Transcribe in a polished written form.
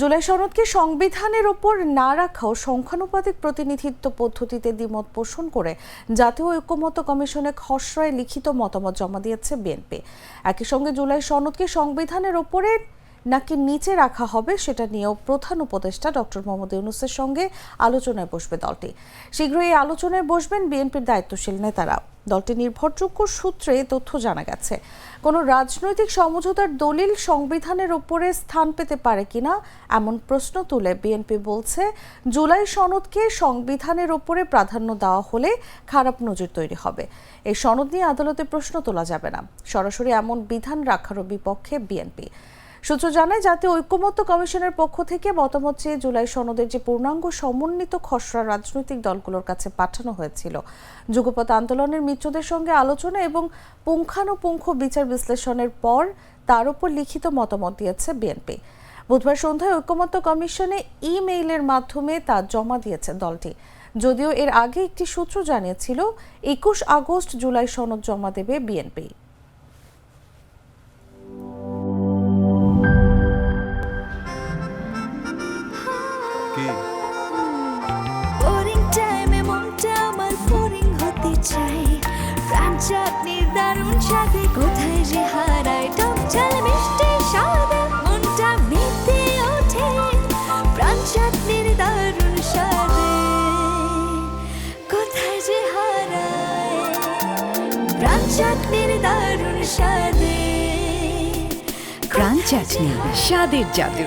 জুলাই সনদকে সংবিধানের ওপর না রাখাও সংখ্যানুপাতিক প্রতিনিধিত্ব পদ্ধতিতে দ্বিমত পোষণ করে জাতীয় ঐক্যমত্য কমিশনে খসড়ায় লিখিত মতামত জমা দিয়েছে বিএনপি। একই সঙ্গে জুলাই সনদকে সংবিধানের ওপরে নাকি নিচে রাখা হবে সেটা নিয়েও প্রধান উপদেষ্টা ডক্টর মোহাম্মদ ইউনূসের সঙ্গে আলোচনায় বসবে দলটি। শীঘ্রই এই আলোচনায় বসবেন বিএনপির দায়িত্বশীল নেতারা। দলটির নির্ভরযোগ্য সূত্রে তথ্য জানা গেছে, কোনো রাজনৈতিক সমঝোতার দলিল সংবিধানের উপরে স্থান পেতে পারে কিনা এমন প্রশ্ন তুলে বিএনপি বলছে, জুলাই সনদকে সংবিধানের উপরে প্রাধান্য দেওয়া হলে খারাপ নজির তৈরি হবে। এই সনদ নিয়ে আদালতে প্রশ্ন তোলা যাবে না, সরাসরি এমন বিধান রাখারও বিপক্ষে বিএনপি। সূত্র জানায়, জাতীয় ঐক্যমত্য কমিশনের পক্ষ থেকে মতামত চেয়ে জুলাই সনদের যে পূর্ণাঙ্গ সমন্বিত খসড়া রাজনৈতিক দলগুলোর কাছে পাঠানো হয়েছিল, যুগপৎ আন্দোলনের মিত্রদের সঙ্গে আলোচনা এবং পুঙ্খানুপুঙ্খ বিচার বিশ্লেষণের পর তার উপর লিখিত মতামত দিয়েছে বিএনপি। বুধবার সন্ধ্যায় ঐক্যমত্য কমিশনে ইমেইলের মাধ্যমে তা জমা দিয়েছে দলটি। যদিও এর আগে একটি সূত্র জানিয়েছিল 21 আগস্ট জুলাই সনদ জমা দেবে বিএনপি। চাটনির দারুণ স্বাদে কোথায় যে হারায় টক ঝাল মিষ্টি স্বাদে মনটা মেতে ওঠে প্রাণ চাটনির দারুণ স্বাদে কোথায় যে হারায় প্রাণ চাটনির দারুণ স্বাদে। প্রাণ চাটনি, স্বাদের জাদু।